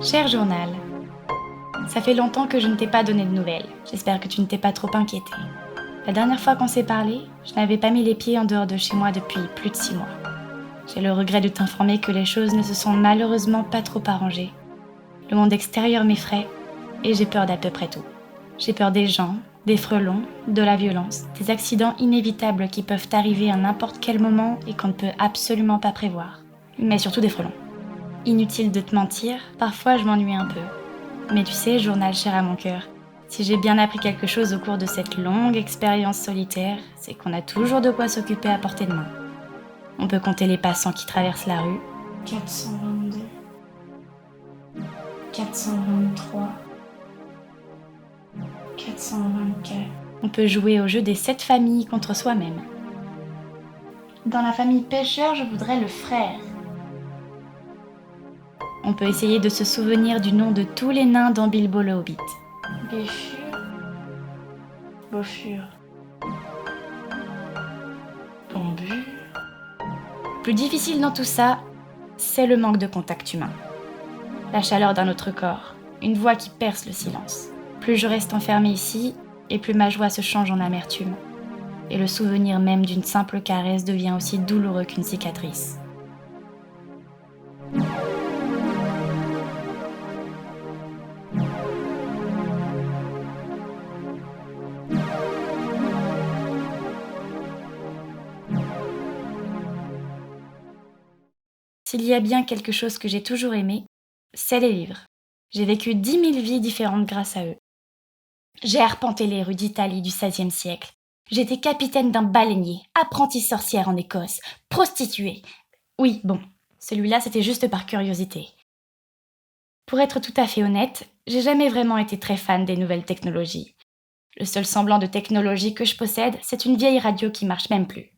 Cher journal, ça fait longtemps que je ne t'ai pas donné de nouvelles. J'espère que tu ne t'es pas trop inquiété. La dernière fois qu'on s'est parlé, je n'avais pas mis les pieds en dehors de chez moi depuis plus de 6 mois. J'ai le regret de t'informer que les choses ne se sont malheureusement pas trop arrangées. Le monde extérieur m'effraie et j'ai peur d'à peu près tout. J'ai peur des gens, des frelons, de la violence, des accidents inévitables qui peuvent arriver à n'importe quel moment et qu'on ne peut absolument pas prévoir. Mais surtout des frelons. Inutile de te mentir, parfois je m'ennuie un peu. Mais tu sais, journal cher à mon cœur, si j'ai bien appris quelque chose au cours de cette longue expérience solitaire, c'est qu'on a toujours de quoi s'occuper à portée de main. On peut compter les passants qui traversent la rue. 422, 423, 424. On peut jouer au jeu des 7 familles contre soi-même. Dans la famille pêcheur, je voudrais le frère. On peut essayer de se souvenir du nom de tous les nains dans Bilbo le Hobbit. Béfur, Bofur, Bombur. Plus difficile dans tout ça, c'est le manque de contact humain. La chaleur d'un autre corps, une voix qui perce le silence. Plus je reste enfermée ici, et plus ma joie se change en amertume. Et le souvenir même d'une simple caresse devient aussi douloureux qu'une cicatrice. S'il y a bien quelque chose que j'ai toujours aimé, c'est les livres. J'ai vécu 10 000 vies différentes grâce à eux. J'ai arpenté les rues d'Italie du XVIe siècle. J'étais capitaine d'un baleinier, apprentie sorcière en Écosse, prostituée. Oui, bon, celui-là c'était juste par curiosité. Pour être tout à fait honnête, j'ai jamais vraiment été très fan des nouvelles technologies. Le seul semblant de technologie que je possède, c'est une vieille radio qui marche même plus.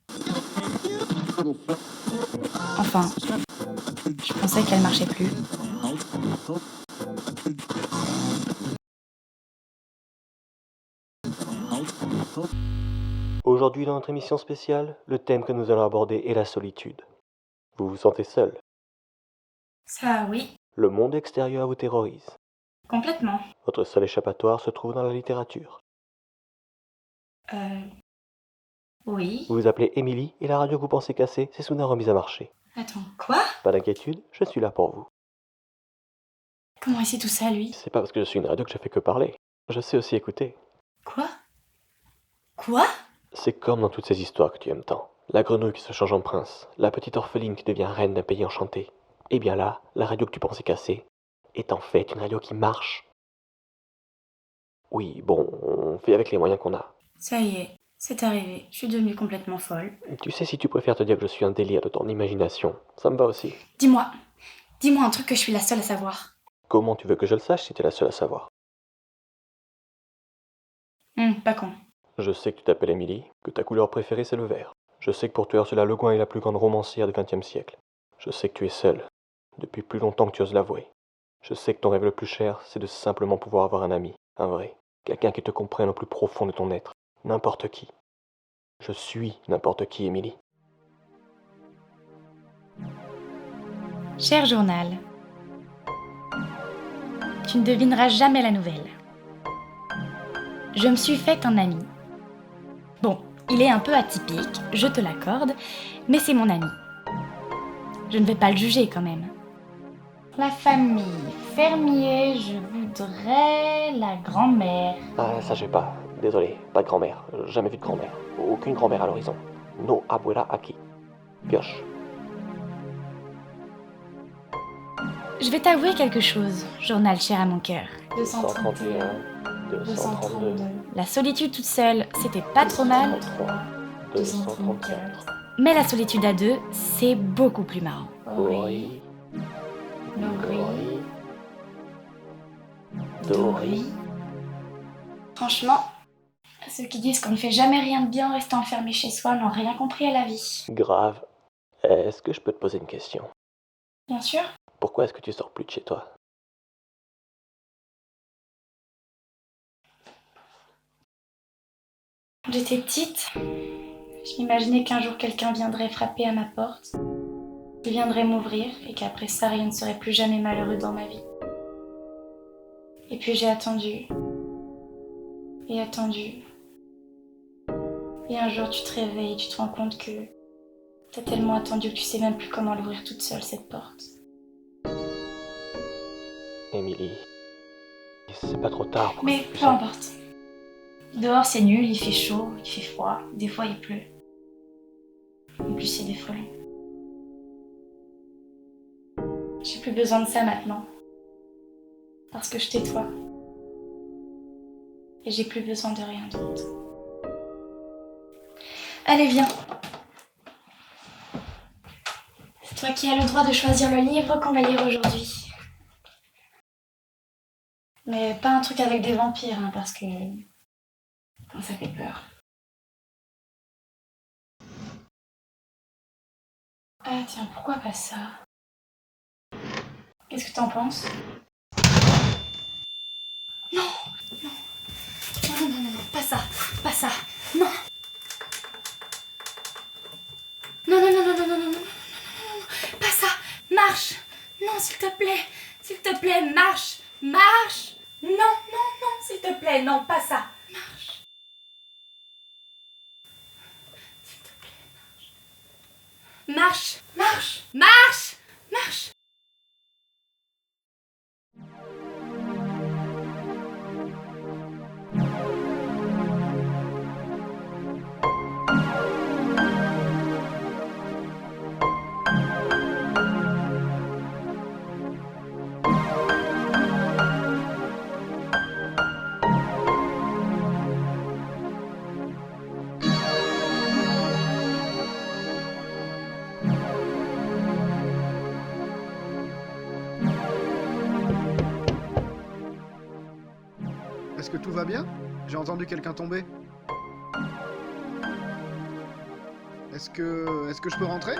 Enfin, je pensais qu'elle marchait plus. Aujourd'hui, dans notre émission spéciale, le thème que nous allons aborder est la solitude. Vous vous sentez seul. Ça, oui, Le monde extérieur vous terrorise. complètement. Votre seul échappatoire se trouve dans la littérature. Oui. Vous vous appelez Émilie et la radio que vous pensez casser, c'est soudain remise à marcher. Attends, quoi? Pas d'inquiétude, je suis là pour vous. Comment il sait tout ça, lui? C'est pas parce que je suis une radio que je fais que parler. Je sais aussi écouter. Quoi? Quoi? C'est comme dans toutes ces histoires que tu aimes tant. La grenouille qui se change en prince, la petite orpheline qui devient reine d'un pays enchanté. Et bien là, la radio que tu pensais casser est en fait une radio qui marche. Oui, bon, on fait avec les moyens qu'on a. Ça y est, c'est arrivé. Je suis devenue complètement folle. Tu sais, si tu préfères te dire que je suis un délire de ton imagination, ça me va aussi. Dis-moi un truc que je suis la seule à savoir. Comment tu veux que je le sache si t'es la seule à savoir? Pas con. Je sais que tu t'appelles Émilie, que ta couleur préférée c'est le vert. Je sais que pour toi Ursula Le Guin est la plus grande romancière du XXe siècle. Je sais que tu es seule, depuis plus longtemps que tu oses l'avouer. Je sais que ton rêve le plus cher, c'est de simplement pouvoir avoir un ami, un vrai. Quelqu'un qui te comprenne au plus profond de ton être. N'importe qui. Je suis n'importe qui, Émilie. Cher journal, tu ne devineras jamais la nouvelle. Je me suis fait un ami. Bon, il est un peu atypique, je te l'accorde, mais c'est mon ami. Je ne vais pas le juger quand même. La famille fermier, je voudrais la grand-mère. Ah, ça j'ai pas. Désolé, pas de grand-mère. Jamais vu de grand-mère. Aucune grand-mère à l'horizon. No abuela aquí. Pioche. Je vais t'avouer quelque chose, journal cher à mon cœur. 231, 232, La solitude toute seule, c'était pas trop mal, 234. mais la solitude à deux, c'est beaucoup plus marrant. Oui. Nori, Dori. Franchement, ceux qui disent qu'on ne fait jamais rien de bien en restant enfermé chez soi n'ont rien compris à la vie. Grave. Est-ce que je peux te poser une question? Bien sûr. Pourquoi est-ce que tu sors plus de chez toi? Quand j'étais petite, je m'imaginais qu'un jour quelqu'un viendrait frapper à ma porte, qu'il viendrait m'ouvrir et qu'après ça rien ne serait plus jamais malheureux dans ma vie. Et puis j'ai attendu. Et attendu. Et un jour tu te réveilles et tu te rends compte que t'as tellement attendu que tu sais même plus comment l'ouvrir toute seule, cette porte. Emily, c'est pas trop tard pour Mais que tu peu importe. Dehors c'est nul, il fait chaud, il fait froid, des fois il pleut. En plus il y a des frelons. J'ai plus besoin de ça maintenant. Parce que je t'ai toi. Et j'ai plus besoin de rien d'autre. Allez, viens. C'est toi qui as le droit de choisir le livre qu'on va lire aujourd'hui. Mais pas un truc avec des vampires, hein, parce que ça fait peur. Ah tiens, pourquoi pas ça? Qu'est-ce que t'en penses? Non, non, non, non, non, non, pas ça, pas ça, non. Non, non, non, non, non, non, non, non, non, non, non, pas ça, marche. Non, s'il te plaît, marche, marche. Non, non, non, s'il te plaît, non, pas ça, marche. S'il te plaît, marche, marche, marche, marche. Est-ce que tout va bien? J'ai entendu quelqu'un tomber. Est-ce que je peux rentrer?